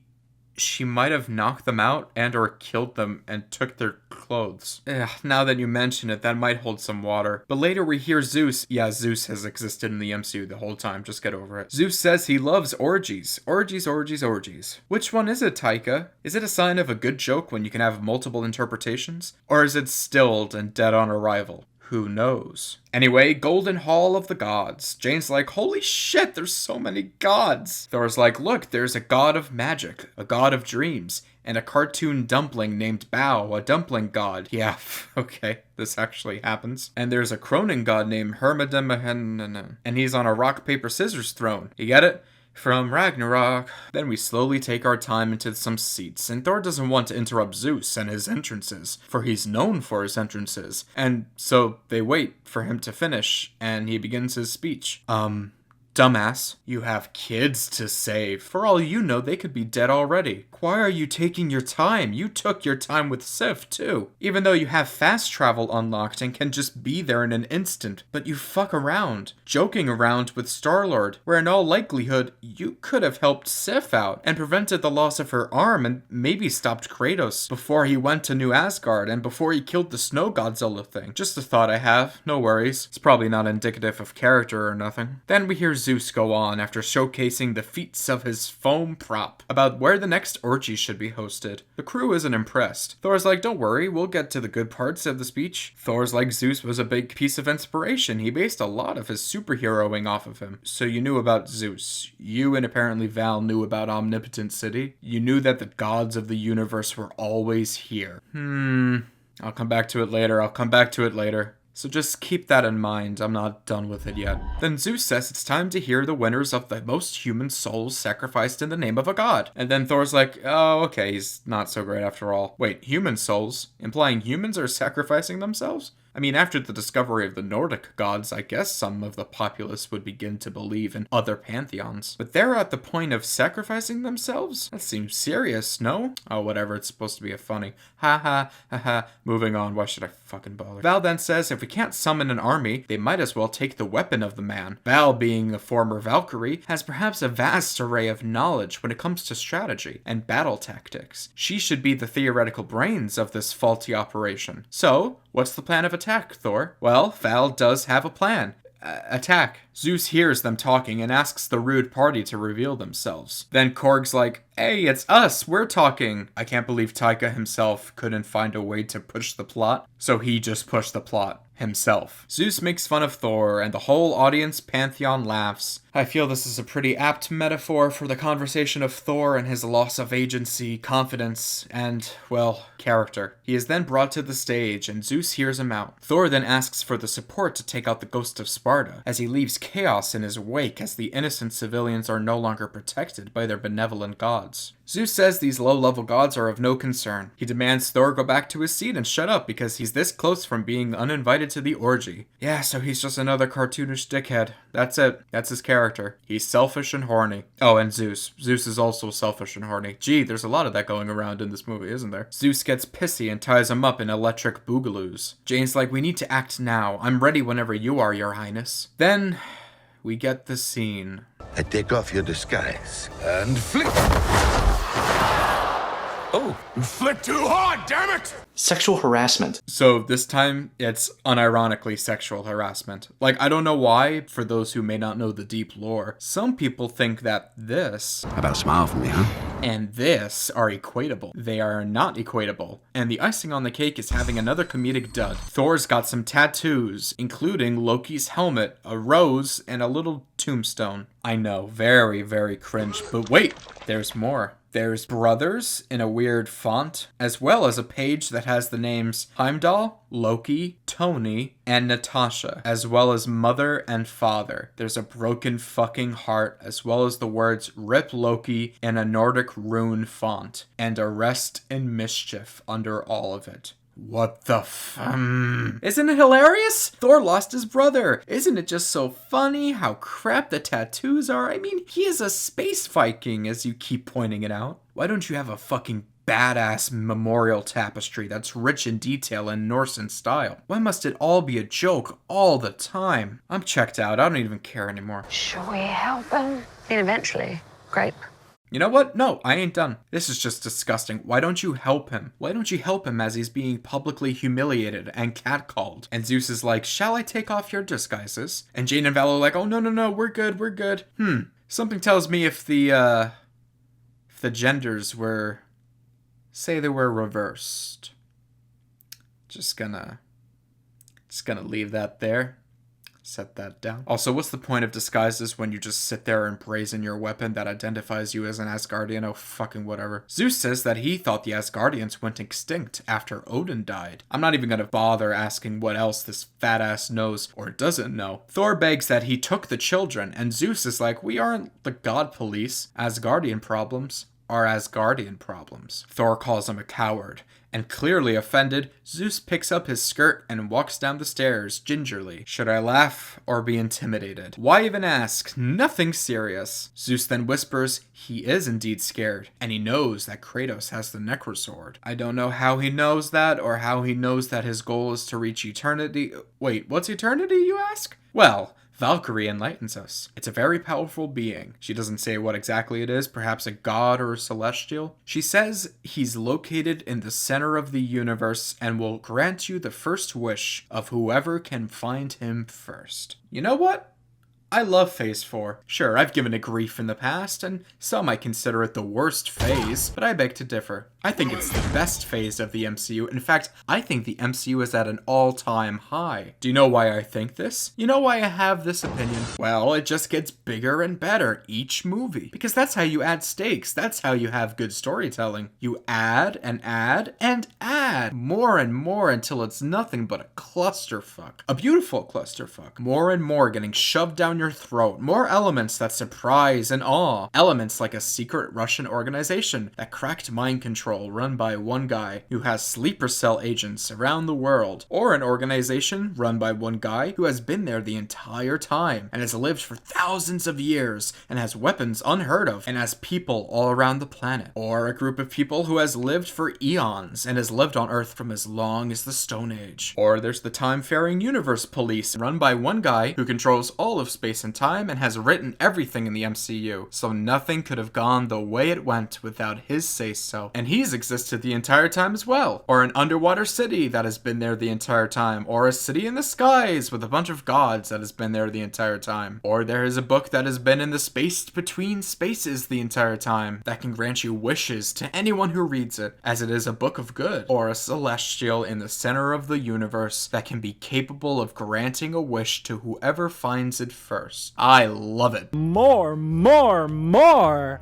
might have knocked them out and or killed them and took their clothes. Now that you mention it, that might hold some water. But later we hear Zeus. Yeah, Zeus has existed in the MCU the whole time. Just get over it. Zeus says he loves orgies. Orgies, orgies, orgies. Which one is it, Taika? Is it a sign of a good joke when you can have multiple interpretations? Or is it stilled and dead on arrival? Who knows? Anyway, Golden Hall of the Gods. Jane's like, holy shit, there's so many gods. Thor's like, look, there's a god of magic, a god of dreams, and a cartoon dumpling named Bao, a dumpling god. Yeah, okay, this actually happens. And there's a croning god named Hermodemehen, and he's on a rock, paper, scissors throne. You get it? From Ragnarok. Then we slowly take our time into some seats, and Thor doesn't want to interrupt Zeus and his entrances, for he's known for his entrances, and so they wait for him to finish, and he begins his speech. Dumbass, you have kids to save. For all you know, they could be dead already. Why are you taking your time? You took your time with Sif, too. Even though you have fast travel unlocked and can just be there in an instant. But you fuck around, joking around with Star-Lord, where in all likelihood, you could have helped Sif out and prevented the loss of her arm and maybe stopped Kratos before he went to New Asgard and before he killed the Snow Godzilla thing. Just a thought I have. No worries. It's probably not indicative of character or nothing. Then we hear Zeus go on after showcasing the feats of his foam prop about where the next orgy should be hosted. The crew isn't impressed. Thor's like, don't worry, we'll get to the good parts of the speech. Thor's like, Zeus was a big piece of inspiration. He based a lot of his superheroing off of him. So you knew about Zeus. You and apparently Val knew about Omnipotent City. You knew that the gods of the universe were always here. I'll come back to it later. So just keep that in mind, I'm not done with it yet. Then Zeus says it's time to hear the winners of the most human souls sacrificed in the name of a god. And then Thor's like, oh, okay, he's not so great after all. Wait, human souls? Implying humans are sacrificing themselves? I mean, after the discovery of the Nordic gods, I guess some of the populace would begin to believe in other pantheons. But they're at the point of sacrificing themselves? That seems serious, no? Oh, whatever, it's supposed to be a funny. Ha ha, ha ha. Moving on, why should I fucking bother? Val then says if we can't summon an army, they might as well take the weapon of the man. Val, being a former Valkyrie, has perhaps a vast array of knowledge when it comes to strategy and battle tactics. She should be the theoretical brains of this faulty operation. So, what's the plan of attack, Thor? Well, Val does have a plan. Attack. Zeus hears them talking and asks the rude party to reveal themselves. Then Korg's like, hey, it's us, we're talking. I can't believe Taika himself couldn't find a way to push the plot, so he just pushed the plot himself. Zeus makes fun of Thor, and the whole audience pantheon laughs. I feel this is a pretty apt metaphor for the conversation of Thor and his loss of agency, confidence, and, well, character. He is then brought to the stage, and Zeus hears him out. Thor then asks for the support to take out the ghost of Sparta, as he leaves chaos in his wake as the innocent civilians are no longer protected by their benevolent gods. Zeus says these low-level gods are of no concern. He demands Thor go back to his seat and shut up because he's this close from being uninvited to the orgy. Yeah, so he's just another cartoonish dickhead. That's it. That's his character. He's selfish and horny. Oh, and Zeus. Zeus is also selfish and horny. Gee, there's a lot of that going around in this movie, isn't there? Zeus gets pissy and ties him up in electric boogaloos. Jane's like, we need to act now. I'm ready whenever you are, your highness. Then we get the scene. I take off your disguise and flick. Oh, you flick too hard, damn it! Sexual harassment. So this time, it's unironically sexual harassment. Like, I don't know why, for those who may not know the deep lore, some people think that this... How about a smile for me, huh? And this are equatable. They are not equatable. And the icing on the cake is having another comedic dud. Thor's got some tattoos, including Loki's helmet, a rose, and a little tombstone. I know, very, very cringe, but wait, there's more. There's brothers in a weird font, as well as a page that has the names Heimdall, Loki, Tony, and Natasha, as well as mother and father. There's a broken fucking heart, as well as the words Rip Loki in a Nordic rune font, and Arrest in Mischief under all of it. What the Isn't it hilarious? Thor lost his brother. Isn't it just so funny how crap the tattoos are? I mean, he is a space Viking, as you keep pointing it out. Why don't you have a fucking badass memorial tapestry that's rich in detail and Norse in style? Why must it all be a joke all the time? I'm checked out. I don't even care anymore. Shall we help him? Then eventually, grape. You know what? No, I ain't done. This is just disgusting. Why don't you help him? Why don't you help him as he's being publicly humiliated and catcalled? And Zeus is like, shall I take off your disguises? And Jane and Val are like, oh, no, we're good. Something tells me if the genders were, say they were reversed. Just gonna leave that there. Set that down. Also, what's the point of disguises when you just sit there and brazen your weapon that identifies you as an Asgardian? Oh, fucking whatever. Zeus says that he thought the Asgardians went extinct after Odin died. I'm not even gonna bother asking what else this fat ass knows or doesn't know. Thor begs that he took the children, and Zeus is like, we aren't the god police. Asgardian problems are Asgardian problems. Thor calls him a coward. And clearly offended, Zeus picks up his skirt and walks down the stairs gingerly. Should I laugh or be intimidated? Why even ask? Nothing serious. Zeus then whispers he is indeed scared, and he knows that Kratos has the Necrosword. I don't know how he knows that, or how he knows that his goal is to reach eternity. Wait, what's eternity, you ask? Well, Valkyrie enlightens us. It's a very powerful being. She doesn't say what exactly it is, perhaps a god or a celestial. She says he's located in the center of the universe and will grant you the first wish of whoever can find him first. You know what? I love Phase 4. Sure, I've given it grief in the past, and some might consider it the worst phase, but I beg to differ. I think it's the best phase of the MCU. In fact, I think the MCU is at an all-time high. Do you know why I think this? You know why I have this opinion? Well, it just gets bigger and better each movie. Because that's how you add stakes. That's how you have good storytelling. You add and add and add more and more until it's nothing but a clusterfuck. A beautiful clusterfuck. More and more getting shoved down your throat. More elements that surprise and awe. Elements like a secret Russian organization that cracked mind control run by one guy who has sleeper cell agents around the world, or an organization run by one guy who has been there the entire time and has lived for thousands of years and has weapons unheard of and has people all around the planet, or a group of people who has lived for eons and has lived on Earth from as long as the Stone Age. Or there's the Time-Faring Universe Police run by one guy who controls all of space and time and has written everything in the MCU, so nothing could have gone the way it went without his say-so. And he's existed the entire time as well. Or an underwater city that has been there the entire time. Or a city in the skies with a bunch of gods that has been there the entire time. Or there is a book that has been in the space between spaces the entire time that can grant you wishes to anyone who reads it, as it is a book of good. Or a celestial in the center of the universe that can be capable of granting a wish to whoever finds it first. I love it. More!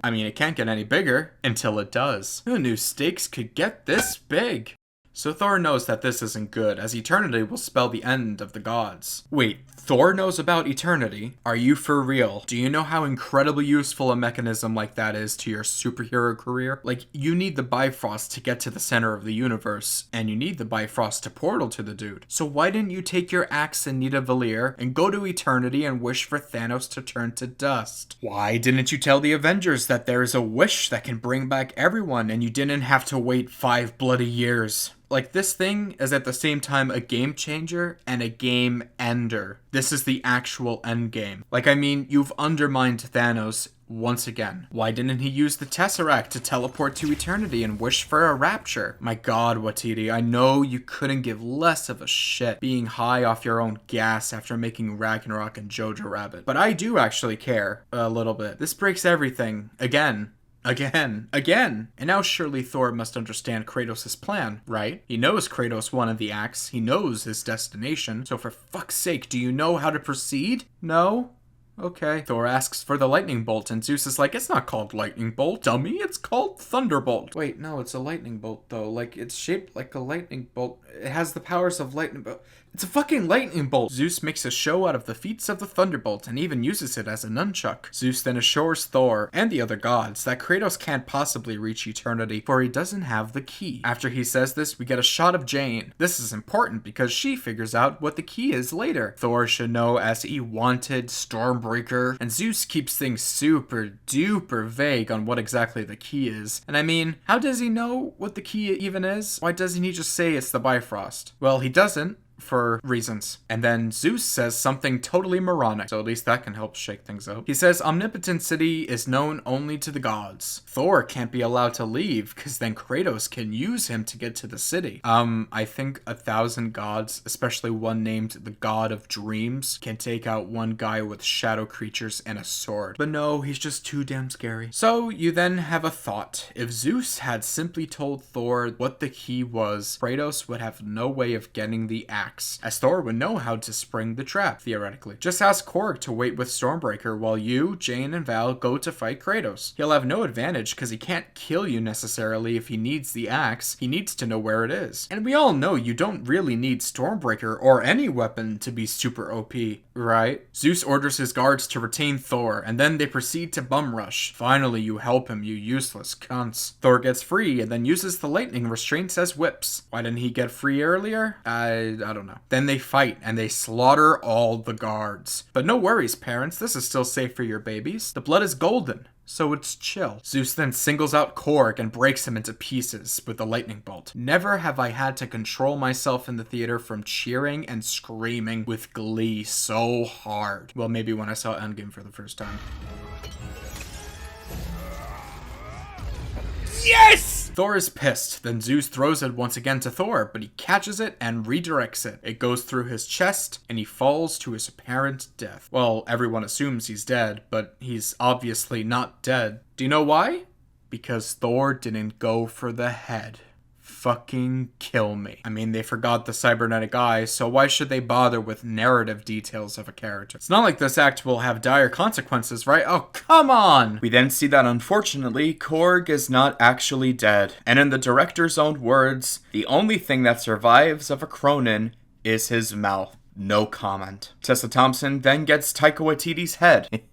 I mean, it can't get any bigger until it does. Who knew stakes could get this big? So Thor knows that this isn't good, as eternity will spell the end of the gods. Wait, Thor knows about eternity? Are you for real? Do you know how incredibly useful a mechanism like that is to your superhero career? Like, you need the Bifrost to get to the center of the universe, and you need the Bifrost to portal to the dude. So why didn't you take your axe and Nidavellir and go to eternity and wish for Thanos to turn to dust? Why didn't you tell the Avengers that there is a wish that can bring back everyone and you didn't have to wait 5 bloody years? Like, this thing is at the same time a game changer and a game ender. This is the actual end game. Like, I mean, you've undermined Thanos once again. Why didn't he use the Tesseract to teleport to eternity and wish for a rapture? My god, Watiti, I know you couldn't give less of a shit being high off your own gas after making Ragnarok and Jojo Rabbit. But I do actually care a little bit. This breaks everything. Again. And now surely Thor must understand Kratos' plan, right? He knows Kratos wanted the axe. He knows his destination. So for fuck's sake, do you know how to proceed? No? okay. Thor asks for the lightning bolt, and Zeus is like, it's not called lightning bolt, dummy. It's called thunderbolt. Wait, no, it's a lightning bolt, though. Like, it's shaped like a lightning bolt. It has the powers of lightning bolt. It's a fucking lightning bolt. Zeus makes a show out of the feats of the thunderbolt and even uses it as a nunchuck. Zeus then assures Thor and the other gods that Kratos can't possibly reach eternity, for he doesn't have the key. After he says this, we get a shot of Jane. This is important because she figures out what the key is later. Thor should know as he wanted Stormbreaker, and Zeus keeps things super duper vague on what exactly the key is. And I mean, how does he know what the key even is? Why doesn't he just say it's the Bifrost? Well, he doesn't, for reasons. And then Zeus says something totally moronic, so at least that can help shake things up. He says Omnipotent City is known only to the gods. Thor can't be allowed to leave, because then Kratos can use him to get to the city. I think 1,000 gods, especially one named the God of Dreams, can take out one guy with shadow creatures and a sword. But no, he's just too damn scary. So you then have a thought. If Zeus had simply told Thor what the key was, Kratos would have no way of getting the axe, as Thor would know how to spring the trap, theoretically. Just ask Korg to wait with Stormbreaker while you, Jane, and Val go to fight Kratos. He'll have no advantage because he can't kill you necessarily if he needs the axe. He needs to know where it is. And we all know you don't really need Stormbreaker or any weapon to be super OP, right? Zeus orders his guards to retain Thor, and then they proceed to bum rush. Finally, you help him, you useless cunts. Thor gets free and then uses the lightning restraints as whips. Why didn't he get free earlier? I don't know. Then they fight and they slaughter all the guards. But no worries, parents, this is still safe for your babies. The blood is golden, so it's chill. Zeus then singles out Korg and breaks him into pieces with the lightning bolt. Never have I had to control myself in the theater from cheering and screaming with glee so hard. Well, maybe when I saw Endgame for the first time. Yes! Thor is pissed, then Zeus throws it once again to Thor, but he catches it and redirects it. It goes through his chest, and he falls to his apparent death. Well, everyone assumes he's dead, but he's obviously not dead. Do you know why? Because Thor didn't go for the head. Fucking kill me. I mean, they forgot the cybernetic eye, so why should they bother with narrative details of a character? It's not like this act will have dire consequences, right? Oh, come on! We then see that unfortunately, Korg is not actually dead. And in the director's own words, the only thing that survives of a Cronin is his mouth. No comment. Tessa Thompson then gets Taika Waititi's head.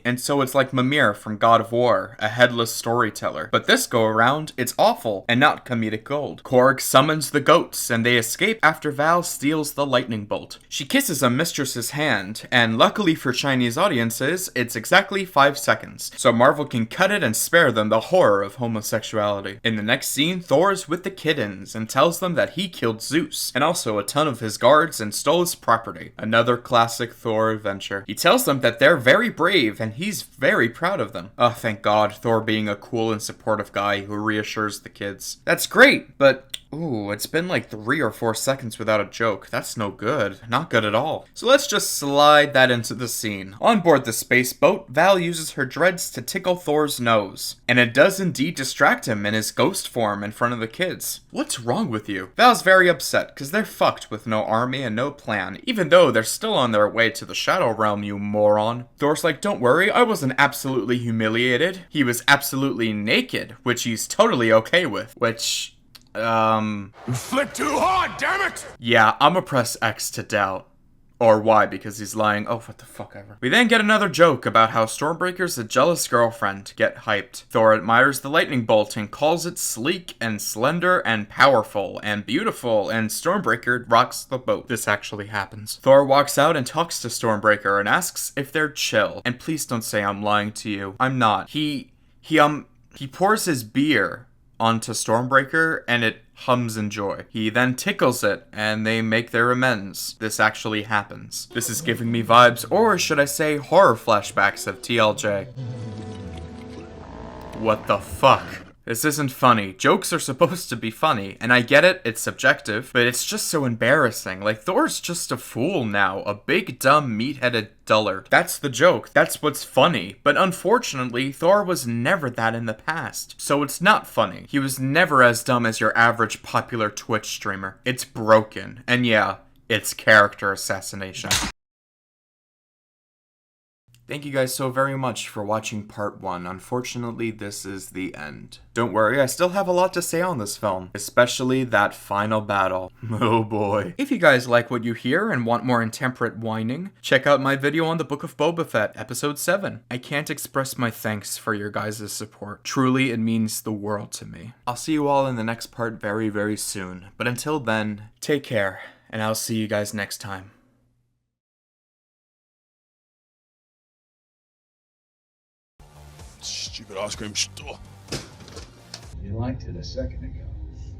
And so it's like Mimir from God of War, a headless storyteller. But this go around, it's awful and not comedic gold. Korg summons the goats and they escape after Val steals the lightning bolt. She kisses a mistress's hand, and luckily for Chinese audiences, it's exactly 5 seconds. So Marvel can cut it and spare them the horror of homosexuality. In the next scene, Thor's with the kittens and tells them that he killed Zeus, and also a ton of his guards and stole his property. Another classic Thor adventure. He tells them that they're very brave and he's very proud of them. Oh, thank God, Thor being a cool and supportive guy who reassures the kids. That's great, but ooh, it's been like 3 or 4 seconds without a joke. That's no good. Not good at all. So let's just slide that into the scene. On board the space boat, Val uses her dreads to tickle Thor's nose. And it does indeed distract him in his ghost form in front of the kids. What's wrong with you? Val's very upset because they're fucked with no army and no plan, even though they're still on their way to the Shadow Realm, you moron. Thor's like, don't worry, I wasn't absolutely humiliated. He was absolutely naked, which he's totally okay with, which... You flick too hard, damn it! Yeah, I'ma press X to doubt. Or Y, because he's lying. Oh, what the fuck ever. We then get another joke about how Stormbreaker's a jealous girlfriend. Get hyped. Thor admires the lightning bolt and calls it sleek and slender and powerful and beautiful, and Stormbreaker rocks the boat. This actually happens. Thor walks out and talks to Stormbreaker and asks if they're chill. And please don't say I'm lying to you. I'm not. He pours his beer onto Stormbreaker and it hums in joy. He then tickles it and they make their amends. This actually happens. This is giving me vibes, or should I say horror flashbacks of TLJ. What the fuck? This isn't funny. Jokes are supposed to be funny, and I get it, it's subjective, but it's just so embarrassing. Like, Thor's just a fool now, a big, dumb, meat-headed dullard. That's the joke, that's what's funny, but unfortunately, Thor was never that in the past, so it's not funny. He was never as dumb as your average popular Twitch streamer. It's broken, and yeah, it's character assassination. Thank you guys so very much for watching part 1. Unfortunately, this is the end. Don't worry, I still have a lot to say on this film, especially that final battle. Oh boy. If you guys like what you hear and want more intemperate whining, check out my video on the Book of Boba Fett, episode 7. I can't express my thanks for your guys' support. Truly, it means the world to me. I'll see you all in the next part very, very soon. But until then, take care, and I'll see you guys next time. Stupid ice cream store. You liked it a second ago.